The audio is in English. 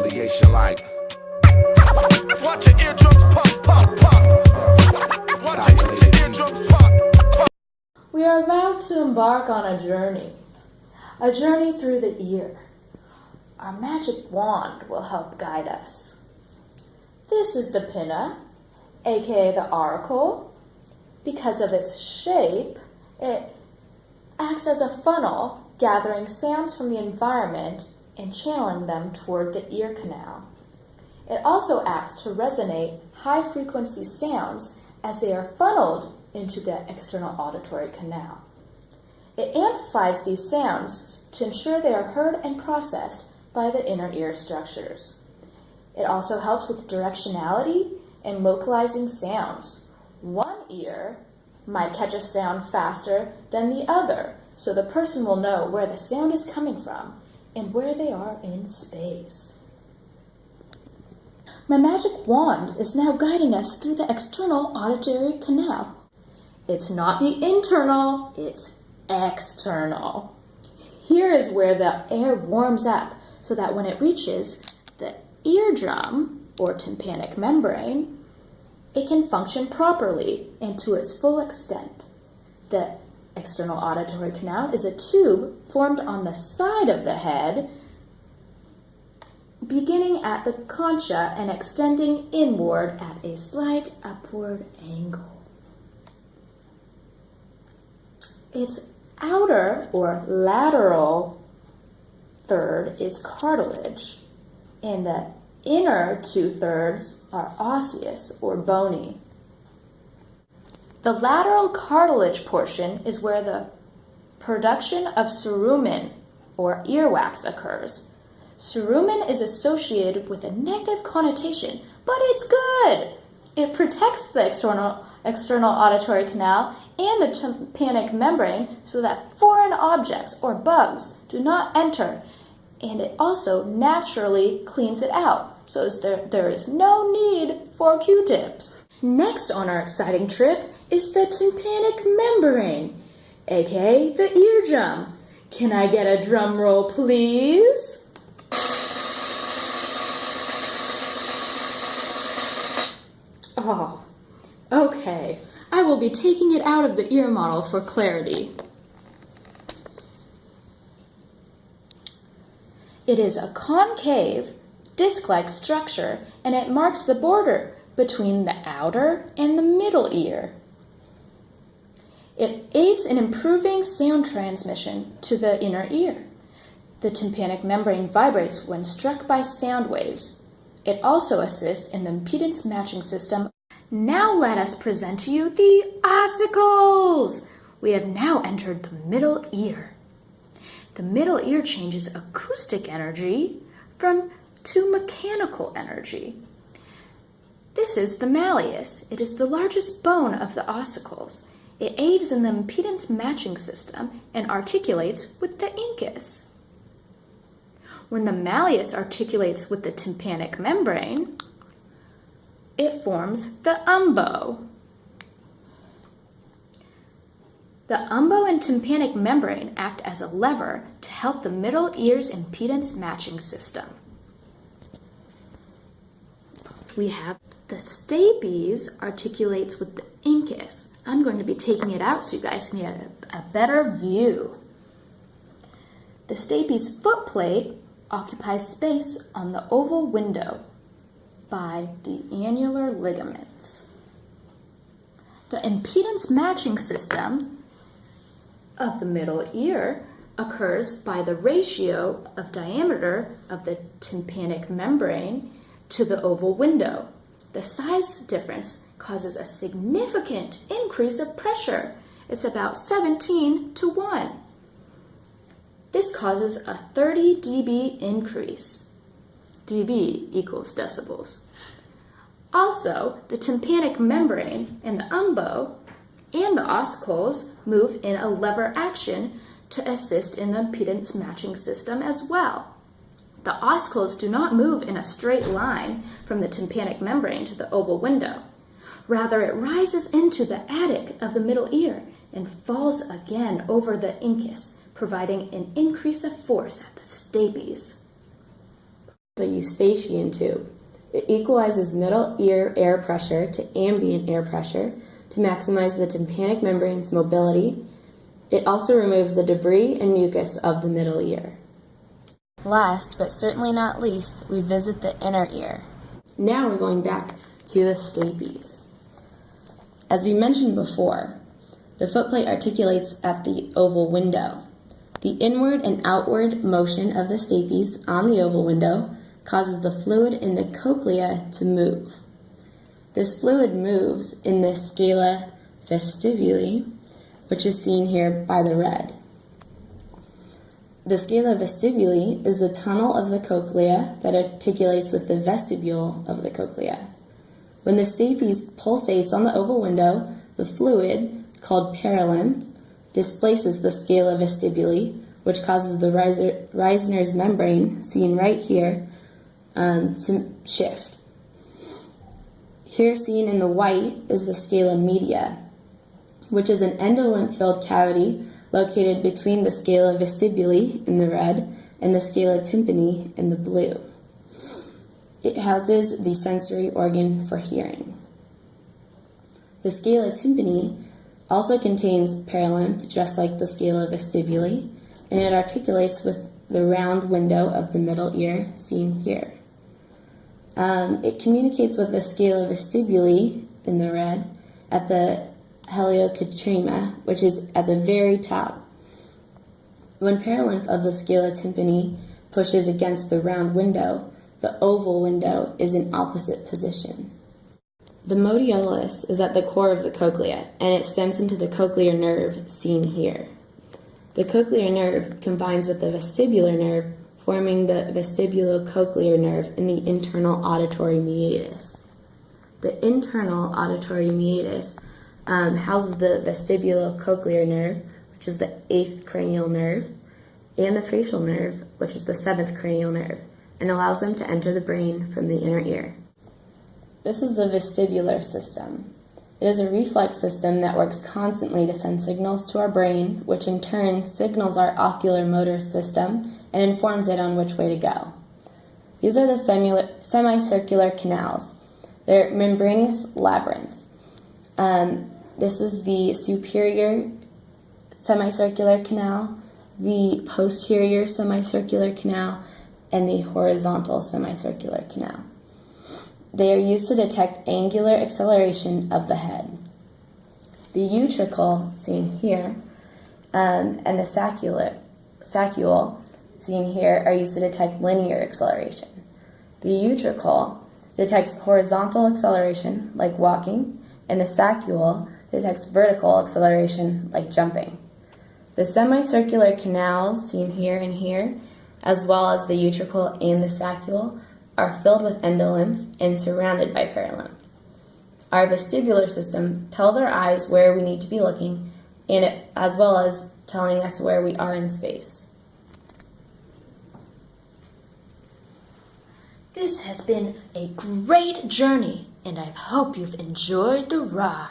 retaliation like. Watch your eardrums pop, pop, pop. Watch your eardrums pop, pop. We are about to embark on a journey through the ear. Our magic wand will help guide us. This is the pinna, aka the auricle. Because of its shape, it acts as a funnel, gathering sounds from the environment and channeling them toward the ear canal. It also acts to resonate high-frequency sounds as they are funneled into the external auditory canal. It amplifies these sounds to ensure they are heard and processed by the inner ear structures. It also helps with directionality and localizing sounds. One ear might catch a sound faster than the other, so the person will know where the sound is coming from and where they are in space. My magic wand is now guiding us through the external auditory canal. It's not the internal, it's external. Here is where the air warms up so that when it reaches the eardrum or tympanic membrane, it can function properly and to its full extent. The external auditory canal is a tube formed on the side of the head, beginning at the concha and extending inward at a slight upward angle. Its outer or lateral third is cartilage, and the inner 2/3 are osseous or bony. The lateral cartilage portion is where the production of cerumen or earwax occurs. Cerumen is associated with a negative connotation, but it's good. It protects the external auditory canal and the tympanic membrane so that foreign objects or bugs do not enter, and it also naturally cleans it out, so there is no need for Q-tips. Next on our exciting trip is the tympanic membrane, aka the eardrum. Can I get a drum roll, please? Oh, okay. I will be taking it out of the ear model for clarity. It is a concave, disc-like structure, and it marks the border between the outer and the middle ear. It aids in improving sound transmission to the inner ear. The tympanic membrane vibrates when struck by sound waves. It also assists in the impedance matching system. Now let us present to you the ossicles! We have now entered the middle ear. The middle ear changes acoustic energy to mechanical energy. This is the malleus. It is the largest bone of the ossicles. It aids in the impedance matching system and articulates with the incus. When the malleus articulates with the tympanic membrane, it forms the umbo. The umbo and tympanic membrane act as a lever to help the middle ear's impedance matching system. We have the stapes articulates with the incus. I'm going to be taking it out so you guys can get a better view. The stapes foot plate occupies space on the oval window by the annular ligaments. The impedance matching system of the middle ear occurs by the ratio of diameter of the tympanic membrane to the oval window. The size difference causes a significant increase of pressure. It's about 17:1. This causes a 30 dB increase. dB equals decibels. Also, the tympanic membrane and the umbo and the ossicles move in a lever action to assist in the impedance matching system as well. The ossicles do not move in a straight line from the tympanic membrane to the oval window. Rather, it rises into the attic of the middle ear and falls again over the incus, providing an increase of force at the stapes. the eustachian tube. It equalizes middle ear air pressure to ambient air pressure to maximize the tympanic membrane's mobility. It also removes the debris and mucus of the middle ear. Last, but certainly not least, we visit the inner ear. Now we're going back to the stapes. As we mentioned before, the footplate articulates at the oval window. The inward and outward motion of the stapes on the oval window causes the fluid in the cochlea to move. This fluid moves in the scala vestibuli, which is seen here by the red. The scala vestibuli is the tunnel of the cochlea that articulates with the vestibule of the cochlea. When the stapes pulsates on the oval window, the fluid, called perilymph, displaces the scala vestibuli, which causes the Reisner's membrane, seen right here, to shift. Here seen in the white is the scala media, which is an endolymph-filled cavity located between the scala vestibuli in the red and the scala tympani in the blue. It houses the sensory organ for hearing. The scala tympani also contains perilymph, just like the scala vestibuli, and it articulates with the round window of the middle ear, seen here. It communicates with the scala vestibuli in the red at the heliocentrema, which is at the very top. When perilymph of the scala tympani pushes against the round window, the oval window is in opposite position. The modiolus is at the core of the cochlea, and it stems into the cochlear nerve, seen here. The cochlear nerve combines with the vestibular nerve, forming the vestibulocochlear nerve in the internal auditory meatus. The internal auditory meatus houses the vestibulocochlear nerve, which is the 8th cranial nerve, and the facial nerve, which is the 7th cranial nerve, and allows them to enter the brain from the inner ear. This is the vestibular system. It is a reflex system that works constantly to send signals to our brain, which in turn signals our ocular motor system and informs it on which way to go. These are the semicircular canals. They're membranous labyrinths. This is the superior semicircular canal, the posterior semicircular canal, and the horizontal semicircular canal. They are used to detect angular acceleration of the head. The utricle, seen here, and the saccule, seen here, are used to detect linear acceleration. The utricle detects horizontal acceleration, like walking, and the saccule detects vertical acceleration, like jumping. The semicircular canals, seen here and here, as well as the utricle and the saccule, are filled with endolymph and surrounded by perilymph. Our vestibular system tells our eyes where we need to be looking, and as well as telling us where we are in space. This has been a great journey, and I hope you've enjoyed the ride.